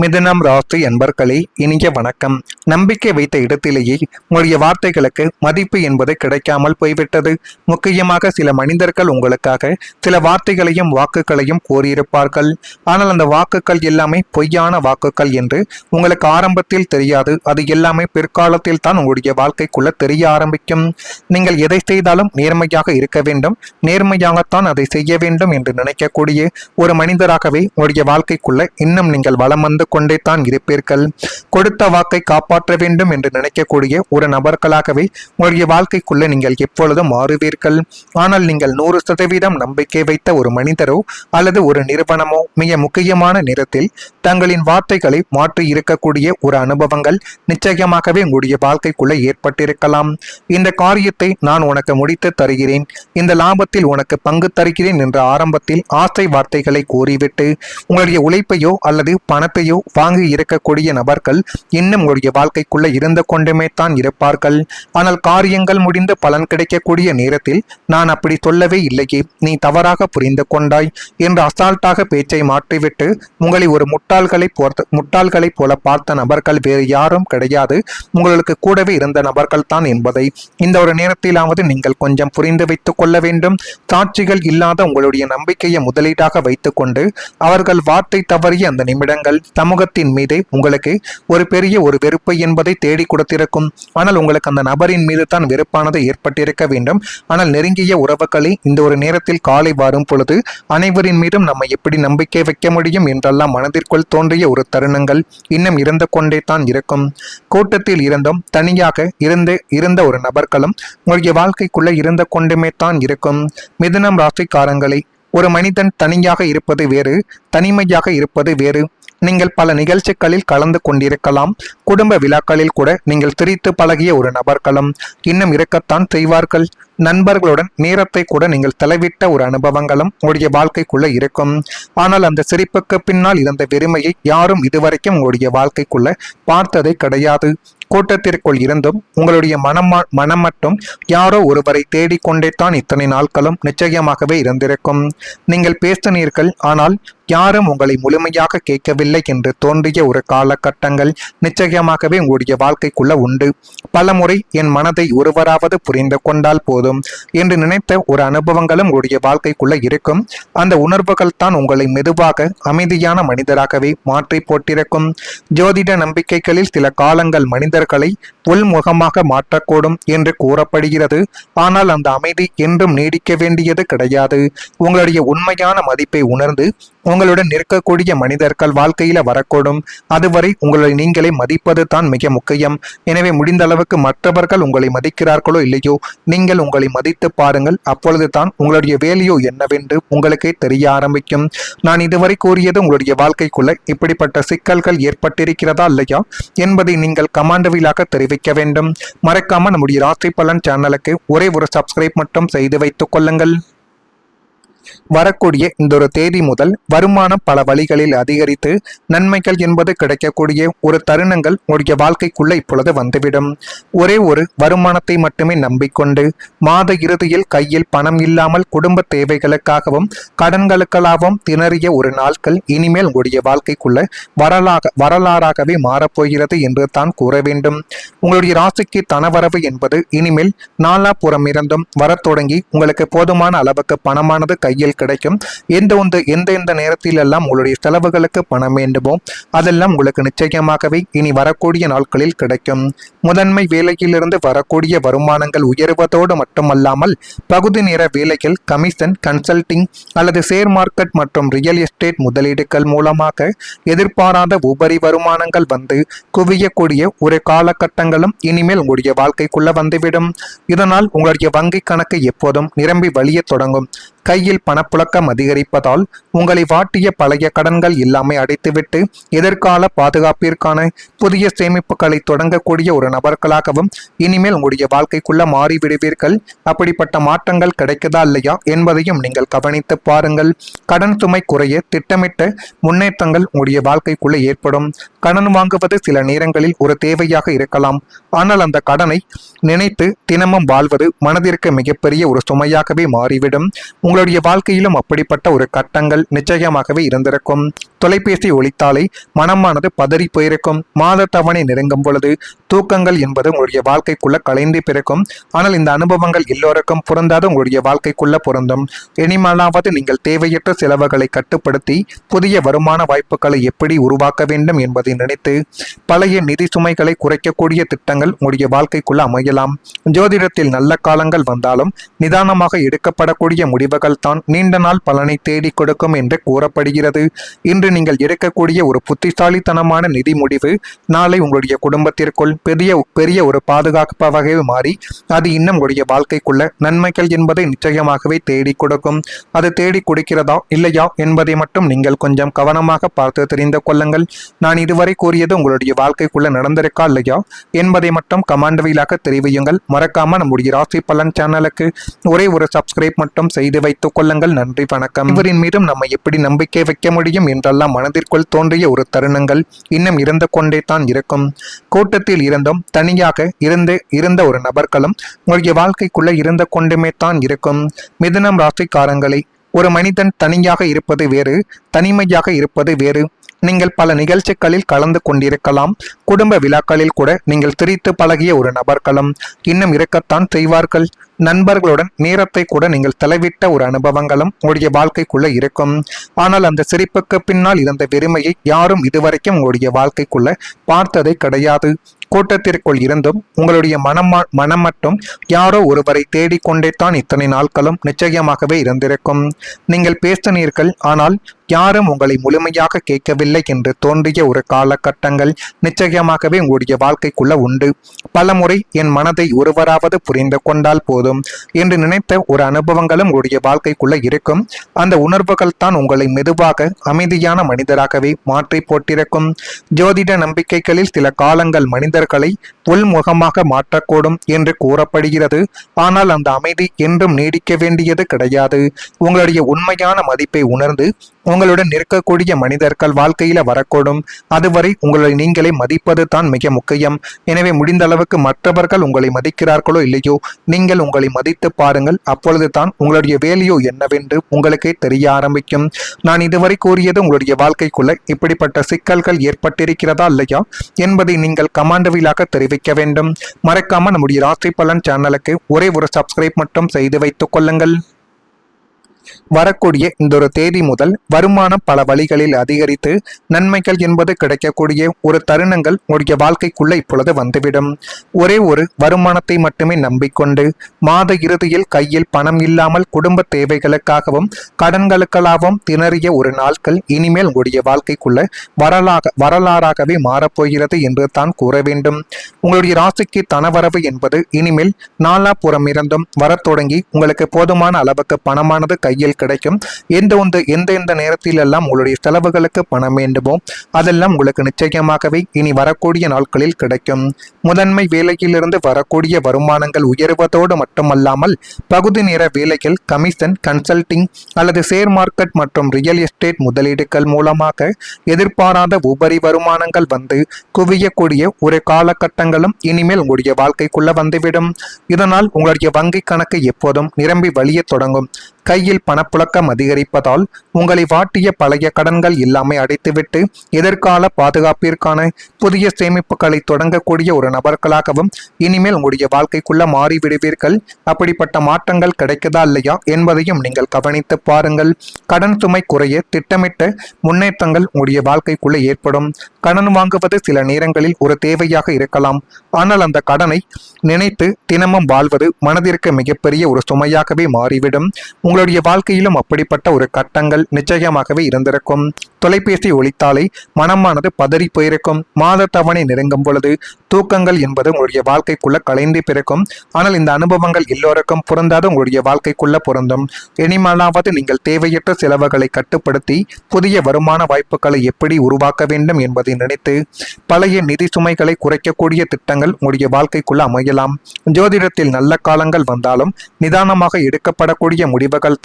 மிதுனம் ராசி அன்பர்களே, இனிய வணக்கம். நம்பிக்கை வைத்த இடத்திலேயே உங்களுடைய வார்த்தைகளுக்கு மதிப்பு என்பது கிடைக்காமல் போய்விட்டது. முக்கியமாக சில மனிதர்கள் உங்களுக்காக சில வார்த்தைகளையும் வாக்குகளையும் கோரியிருப்பார்கள். ஆனால் அந்த வாக்குகள் எல்லாமே பொய்யான வாக்குகள் என்று உங்களுக்கு ஆரம்பத்தில் தெரியாது. அது எல்லாமே பிற்காலத்தில் தான் உங்களுடைய வாழ்க்கைக்குள்ள தெரிய ஆரம்பிக்கும். நீங்கள் எதை செய்தாலும் நேர்மையாக இருக்க வேண்டும், நேர்மையாகத்தான் அதை செய்ய வேண்டும் என்று நினைக்கக்கூடிய ஒரு மனிதராகவே உங்களுடைய வாழ்க்கைக்குள்ள இன்னும் நீங்கள் வளம் வந்து கொண்டே தான் இருப்பீர்கள். கொடுத்த வாக்கை காப்பாற்ற வேண்டும் என்று நினைக்கக்கூடிய ஒரு நபர்களாகவே உங்களுடைய வாழ்க்கைக்குள்ள நீங்கள் எப்பொழுதும் மாறுவீர்கள். ஆனால் நீங்கள் 100% நம்பிக்கை வைத்த ஒரு மனிதரோ அல்லது ஒரு நிறுவனமோ மிக முக்கியமான நேரத்தில் தங்களின் வார்த்தைகளை மாற்றி இருக்கக்கூடிய ஒரு அனுபவங்கள் நிச்சயமாகவே உங்களுடைய வாழ்க்கைக்குள்ள ஏற்பட்டிருக்கலாம். இந்த காரியத்தை நான் உனக்கு முடித்து தருகிறேன், இந்த லாபத்தில் உனக்கு பங்கு தருகிறேன் என்ற ஆரம்பத்தில் ஆசை வார்த்தைகளை கூறிவிட்டு உங்களுடைய உழைப்பையோ அல்லது பணத்தையோ வாங்கி இருக்கக்கூடிய நபர்கள் இன்னும் உங்களுடைய வாழ்க்கைக்குள்ள இருந்து கொண்டுமே தான் இருப்பார்கள். ஆனால் காரியங்கள் முடிந்து பலன் கிடைக்கக்கூடிய நேரத்தில் நான் அப்படி சொல்லவே இல்லையே, நீ தவறாக புரிந்து கொண்டாய் என்று அசால்ட்டாக பேச்சை மாற்றிவிட்டு உங்களை ஒரு முட்டாள்களை போல பார்த்த நபர்கள் வேறு யாரும் கிடையாது, உங்களுக்கு கூடவே இருந்த நபர்கள் தான் என்பதை இந்த ஒரு நேரத்திலாவது நீங்கள் கொஞ்சம் புரிந்து வைத்துக் கொள்ள வேண்டும். சாட்சிகள் இல்லாத உங்களுடைய நம்பிக்கையை முதலீடாக வைத்துக்கொண்டு அவர்கள் வார்த்தை தவறிய அந்த நிமிடங்கள் சமூகத்தின் மீது உங்களுக்கு ஒரு பெரிய ஒரு வெறுப்பை என்பதை தேடி கொடுத்திருக்கும். ஆனால் உங்களுக்கு அந்த நபரின் மீது தான் வெறுப்பானது ஏற்பட்டிருக்க வேண்டும். ஆனால் நெருங்கிய உறவுகளை இந்த ஒரு நேரத்தில் காலை வரும் பொழுது அனைவரின் மீதும் நம்ம எப்படி நம்பிக்கை வைக்க முடியும் என்றெல்லாம் மனதிற்குள் தோன்றிய ஒரு தருணங்கள் இன்னும் இருந்து கொண்டே தான் இருக்கும். கூட்டத்தில் இருந்தும் தனியாக இருந்த ஒரு நபர்களும் உங்களுடைய வாழ்க்கைக்குள்ள இருந்து கொண்டுமே தான் இருக்கும். மிதுனம் ராசிக்காரங்களை, ஒரு மனிதன் தனியாக இருப்பது வேறு, தனிமையாக இருப்பது வேறு. நீங்கள் பல நிகழ்ச்சிகளில் கலந்து கொண்டிருக்கலாம், குடும்ப விழாக்களில் கூட நீங்கள் சிரித்து பழகிய ஒரு நபர்களும் இன்னும் இருக்கத்தான் செய்வார்கள். நண்பர்களுடன் நேரத்தை கூட நீங்கள் செலவிட்ட ஒரு அனுபவங்களும் உங்களுடைய வாழ்க்கைக்குள்ள இருக்கும். ஆனால் அந்த சிரிப்புக்கு பின்னால் இருந்த வெறுமையை யாரும் இதுவரைக்கும் உங்களுடைய வாழ்க்கைக்குள்ள பார்த்ததே கிடையாது. கூட்டத்திற்குள் இருந்தும் உங்களுடைய மனம் மட்டும் யாரோ ஒருவரை தேடிக்கொண்டே தான் இத்தனை நாட்களும் நிச்சயமாகவே இருந்திருக்கும். நீங்கள் பேசினீர்கள், ஆனால் யாரும் உங்களை முழுமையாக கேட்கவில்லை என்று தோன்றிய ஒரு காலகட்டங்கள் நிச்சயமாகவே உங்களுடைய வாழ்க்கைக்குள்ள உண்டு. பலமுறை என் மனதை ஒருவராவது புரிந்து கொண்டால் போதும் என்று நினைத்த ஒரு அனுபவங்களும் உங்களுடைய வாழ்க்கைக்குள்ள இருக்கும். அந்த உணர்வுகள் தான் உங்களை மெதுவாக அமைதியான மனிதராகவே மாற்றி போட்டிருக்கும். ஜோதிட நம்பிக்கைகளில் சில காலங்கள் மனிதர்களை உள்முகமாக மாற்றக்கூடும் என்று கூறப்படுகிறது. ஆனால் அந்த அமைதி என்றும் நீடிக்க வேண்டியது கிடையாது. உங்களுடைய உண்மையான மதிப்பை உணர்ந்து உங்களுடன் நிற்கக்கூடிய மனிதர்கள் வாழ்க்கையில வரக்கூடும். அதுவரை உங்களை நீங்களே மதிப்பது தான் மிக முக்கியம். எனவே முடிந்த அளவுக்கு மற்றவர்கள் உங்களை மதிக்கிறார்களோ இல்லையோ, நீங்கள் உங்களை மதித்து பாருங்கள். அப்பொழுது தான் உங்களுடைய வேலையோ என்னவென்று உங்களுக்கே தெரிய ஆரம்பிக்கும். நான் இதுவரை கூறியது உங்களுடைய வாழ்க்கைக்குள்ள இப்படிப்பட்ட சிக்கல்கள் ஏற்பட்டிருக்கிறதா இல்லையா என்பதை நீங்கள் கமாண்டவிலாக தெரிவிக்க வேண்டும். மறக்காம நம்முடைய ராசி பலன் சேனலுக்கு ஒரே ஒரு சப்ஸ்கிரைப் மட்டும் செய்து வைத்துக் கொள்ளுங்கள். வரக்கூடிய இந்த ஒரு தேதி முதல் வருமானம் பல வழிகளில் அதிகரித்து நன்மைகள் என்பது கிடைக்கக்கூடிய ஒரு தருணங்கள் உங்களுடைய வாழ்க்கைக்குள்ள இப்பொழுது வந்துவிடும். ஒரே ஒரு வருமானத்தை மட்டுமே நம்பிக்கொண்டு மாத இறுதியில் கையில் பணம் இல்லாமல் குடும்ப தேவைகளுக்காகவும் கடன்களுக்காகவும் திணறிய ஒரு நாட்கள் இனிமேல் உங்களுடைய வாழ்க்கைக்குள்ள வரலாறாகவே மாறப்போகிறது என்று தான் கூற வேண்டும். உங்களுடைய ராசிக்கு தனவரவு என்பது இனிமேல் நாலாபுறம் இருந்தும் வரத் தொடங்கி உங்களுக்கு போதுமான அளவுக்கு பணமானது கையில் கிடைக்கும். எந்த நேரத்தில் எல்லாம் உங்களுடைய செலவுகளுக்கு பணம் வேண்டுமோ அதெல்லாம் உங்களுக்கு நிச்சயமாகவே இனி வரக்கூடிய நாட்களில் கிடைக்கும். முதன்மை வேலையிலிருந்து வரக்கூடிய வருமானங்கள் உயர்வதோடு மட்டுமல்லாமல் பகுதி நேர வேலைகள், கமிஷன், கன்சல்டிங் அல்லது ஷேர் மார்க்கெட் மற்றும் ரியல் எஸ்டேட் முதலீடுகள் மூலமாக எதிர்பாராத உபரி வருமானங்கள் வந்து குவியக்கூடிய ஒரு காலகட்டங்களும் இனிமேல் உங்களுடைய வாழ்க்கைக்குள்ள வந்துவிடும். இதனால் உங்களுடைய வங்கி கணக்கு எப்போதும் நிரம்பி வழிய தொடங்கும். கையில் பணப்புழக்கம் அதிகரிப்பதால் உங்களை வாட்டிய பழைய கடன்கள் எல்லாமே அடைத்துவிட்டு எதிர்கால பாதுகாப்பிற்கான புதிய சேமிப்புகளை தொடங்கக்கூடிய ஒரு நபர்களாகவும் இனிமேல் உங்களுடைய வாழ்க்கைக்குள்ள மாறிவிடுவீர்கள். அப்படிப்பட்ட மாற்றங்கள் கிடைக்குதா இல்லையா என்பதையும் நீங்கள் கவனித்து பாருங்கள். கடன் சுமை குறைய திட்டமிட்ட முன்னேற்றங்கள் உங்களுடைய வாழ்க்கைக்குள்ள ஏற்படும். கடன் வாங்குவது சில நேரங்களில் ஒரு தேவையாக இருக்கலாம். ஆனால் அந்த கடனை நினைத்து தினமும் வாழ்வது மனதிற்கு மிகப்பெரிய ஒரு சுமையாகவே மாறிவிடும். உங்களுடைய வாழ்க்கையிலும் அப்படிப்பட்ட ஒரு கட்டங்கள் நிச்சயமாகவே இருந்திருக்கும். தொலைபேசி ஒலித்தாலே மனமானது பதறி போயிருக்கும். மாத தவணை நெருங்கும் பொழுது தூக்கங்கள் என்பது உங்களுடைய வாழ்க்கைக்குள்ள கலைந்து பிறக்கும். ஆனால் இந்த அனுபவங்கள் எல்லோருக்கும் பொருந்தாது உங்களுடைய வாழ்க்கைக்குள்ள பொருந்தும். இனிமேலாவது நீங்கள் தேவையற்ற செலவுகளை கட்டுப்படுத்தி புதிய வருமான வாய்ப்புகளை எப்படி உருவாக்க வேண்டும் என்பதை நினைத்து பழைய நிதி சுமைகளை குறைக்கக்கூடிய திட்டங்கள் உங்களுடைய வாழ்க்கைக்குள்ள அமையலாம். ஜோதிடத்தில் நல்ல காலங்கள் வந்தாலும் நிதானமாக எடுக்கப்படக்கூடிய முடிவுகள் தான் நீண்ட நாள் பலனை தேடி கொடுக்கும் என்று கூறப்படுகிறது. இன்று நீங்கள் எடுக்கக்கூடிய ஒரு புத்திசாலித்தனமான நிதி முடிவு நாளை உங்களுடைய குடும்பத்திற்குள் பெரிய ஒரு பாதுகாப்பாகவே மாறி அது இன்னும் உங்களுடைய வாழ்க்கைக்குள்ள நன்மைகள் என்பதை நிச்சயமாகவே தேடி கொடுக்கும். அது தேடி கொடுக்கிறதா இல்லையா என்பதை மட்டும் நீங்கள் கொஞ்சம் கவனமாக பார்த்து தெரிந்து கொள்ளுங்கள். நான் இதுவரை கூறியது உங்களுடைய வாழ்க்கைக்குள்ள நடந்திருக்கா இல்லையா என்பதை மட்டும் கமெண்ட் வாயிலாக தெரிவியுங்கள். மறக்காம நம்முடைய ராசி பலன் சேனலுக்கு ஒரே ஒரு சப்ஸ்கிரைப் மட்டும் செய்து வைத்துக் கொள்ளுங்கள். நன்றி, வணக்கம். இவரின் மீதும் நம்ம எப்படி நம்பிக்கை வைக்க முடியும் என்றெல்லாம் மனதிற்குள் தோன்றிய ஒரு தருணங்கள் இன்னும் இருந்து கொண்டே தான் இருக்கும். கூட்டத்தில் இருந்தும் தனியாக இருந்த ஒரு நபர்களும் உங்களுடைய வாழ்க்கைக்குள்ள இருந்து கொண்டுமே தான் இருக்கும். மிதுனம் ராசிக்காரங்களை, ஒரு மனிதன் தனியாக இருப்பது வேறு, தனிமையாக இருப்பது வேறு. நீங்கள் பல நிகழ்ச்சிகளில் கலந்து கொண்டிருக்கலாம். குடும்ப விழாக்களில் கூட நீங்கள் சிரித்து பழகிய ஒரு நபர்களும் இன்னும் இருக்கத்தான் செய்வார்கள். நண்பர்களுடன் நேரத்தை கூட நீங்கள் செலவிட்ட ஒரு அனுபவங்களும் உங்களுடைய வாழ்க்கைக்குள்ள இருக்கும். ஆனால் அந்த சிரிப்புக்கு பின்னால் இருந்த வெறுமையை யாரும் இதுவரைக்கும் உங்களுடைய வாழ்க்கைக்குள்ள பார்த்ததே கிடையாது. கூட்டத்திற்குள் இருந்தும் உங்களுடைய மனம் மட்டும் யாரோ ஒருவரை தேடிக்கொண்டே தான் இத்தனை நாட்களும் நிச்சயமாகவே இருந்திருக்கும். நீங்கள் பேசினீர்கள், ஆனால் யாரும் உங்களை முழுமையாக கேட்கவில்லை என்று தோன்றிய ஒரு காலகட்டங்கள் நிச்சயமாகவே உங்களுடைய வாழ்க்கைக்குள்ள உண்டு. பலமுறை என் மனதை ஒருவராவது புரிந்து கொண்டால் போதும் என்று நினைத்த ஒரு அனுபவங்களும் உங்களுடைய வாழ்க்கைக்குள்ள இருக்கும். அந்த உணர்வுகள் தான் உங்களை மெதுவாக அமைதியான மனிதராகவே மாற்றி போட்டிருக்கும். ஜோதிட நம்பிக்கைகளில் சில காலங்கள் மனிதர்களை உள்முகமாக மாற்றக்கூடும் என்று கூறப்படுகிறது. ஆனால் அந்த அமைதி என்றும் நீடிக்க வேண்டியது கிடையாது. உங்களுடைய உண்மையான மதிப்பை உணர்ந்து உங்களுடன் நிற்கக்கூடிய மனிதர்கள் வாழ்க்கையில வரக்கூடும். அதுவரை உங்களை நீங்களே மதிப்பது தான் மிக முக்கியம். எனவே முடிந்த அளவுக்கு மற்றவர்கள் உங்களை மதிக்கிறார்களோ இல்லையோ, நீங்கள் உங்களை மதித்து பாருங்கள். அப்பொழுது தான் உங்களுடைய வேலையோ என்னவென்று உங்களுக்கே தெரிய ஆரம்பிக்கும். நான் இதுவரை கூறியது உங்களுடைய வாழ்க்கைக்குள்ள இப்படிப்பட்ட சிக்கல்கள் ஏற்பட்டிருக்கிறதா இல்லையா என்பதை நீங்கள் கமாண்டவிலாக தெரிவிக்க வேண்டும். மறக்காம நம்முடைய ராசி பலன் சேனலுக்கு ஒரே ஒரு சப்ஸ்கிரைப் மட்டும் செய்து வைத்துக் கொள்ளுங்கள். வரக்கூடிய இந்த ஒரு தேதி முதல் வருமானம் பல வழிகளில் அதிகரித்து நன்மைகள் என்பது கிடைக்கக்கூடிய ஒரு தருணங்கள் உங்களுடைய வாழ்க்கைக்குள்ள இப்பொழுது வந்துவிடும். ஒரே ஒரு வருமானத்தை மட்டுமே நம்பிக்கொண்டு மாத இறுதியில் கையில் பணம் இல்லாமல் குடும்ப தேவைகளுக்காகவும் கடன்களுக்காகவும் திணறிய ஒரு நாட்கள் இனிமேல் உங்களுடைய வாழ்க்கைக்குள்ள வரலாறாகவே மாறப்போகிறது என்று தான் கூற வேண்டும். உங்களுடைய ராசிக்கு தனவரவு என்பது இனிமேல் நாலாபுறம் இருந்தும் வரத் தொடங்கி உங்களுக்கு போதுமான அளவுக்கு பணமானது கையில் கிடைக்கும். எந்த நேரத்தில் எல்லாம் உங்களுடைய செலவுகளுக்கு பணம் வேண்டுமோ அதெல்லாம் உங்களுக்கு நிச்சயமாகவே இனி வரக்கூடிய நாட்களில் கிடைக்கும். முதன்மை வேலையிலிருந்து வரக்கூடிய வருமானங்கள் உயர்வதோடு மட்டுமல்லாமல் பகுதி நேர வேலைகள், கமிஷன், கன்சல்டிங் அல்லது ஷேர் மார்க்கெட் மற்றும் ரியல் எஸ்டேட் முதலீடுகள் மூலமாக எதிர்பாராத உபரி வருமானங்கள் வந்து குவியக்கூடிய ஒரு காலகட்டங்களும் இனிமேல் உங்களுடைய வாழ்க்கைக்குள்ள வந்துவிடும். இதனால் உங்களுடைய வங்கி கணக்கு எப்போதும் நிரம்பி வழிய தொடங்கும். கையில் பணப்புழக்கம் அதிகரிப்பதால் உங்களை வாட்டிய பழைய கடன்கள் எல்லாமே அடைத்துவிட்டு எதிர்கால பாதுகாப்பிற்கான புதிய சேமிப்புகளை தொடங்கக்கூடிய ஒரு நபர்களாகவும் இனிமேல் உங்களுடைய வாழ்க்கைக்குள்ள மாறிவிடுவீர்கள். அப்படிப்பட்ட மாற்றங்கள் கிடைக்குதா இல்லையா என்பதையும் நீங்கள் கவனித்து பாருங்கள். கடன் சுமை குறைய திட்டமிட்ட முன்னேற்றங்கள் உங்களுடைய வாழ்க்கைக்குள்ள ஏற்படும். கடன் வாங்குவது சில நேரங்களில் ஒரு தேவையாக இருக்கலாம். ஆனால் அந்த கடனை நினைத்து தினமும் வாழ்வது மனதிற்கு மிகப்பெரிய ஒரு சுமையாகவே மாறிவிடும். உங்களுடைய வாழ்க்கையிலும் அப்படிப்பட்ட ஒரு கட்டங்கள் நிச்சயமாகவே இருந்திருக்கும். தொலைபேசி ஒலித்தாலே மனமானது பதறி போயிருக்கும். மாத தவணை நெருங்கும் பொழுது தூக்கங்கள் என்பது உங்களுடைய வாழ்க்கைக்குள்ள கலைந்து பிறக்கும். ஆனால் இந்த அனுபவங்கள் எல்லோருக்கும் பொருந்தாது உங்களுடைய வாழ்க்கைக்குள்ள பொருந்தும். இனிமேலாவது நீங்கள் தேவையற்ற செலவுகளை கட்டுப்படுத்தி புதிய வருமான வாய்ப்புகளை எப்படி உருவாக்க வேண்டும் என்பதை நினைத்து பழைய நிதி சுமைகளை குறைக்கக்கூடிய திட்டங்கள் உங்களுடைய வாழ்க்கைக்குள்ள அமையலாம். ஜோதிடத்தில் நல்ல காலங்கள் வந்தாலும் நிதானமாக எடுக்கப்படக்கூடிய முடிவுகள்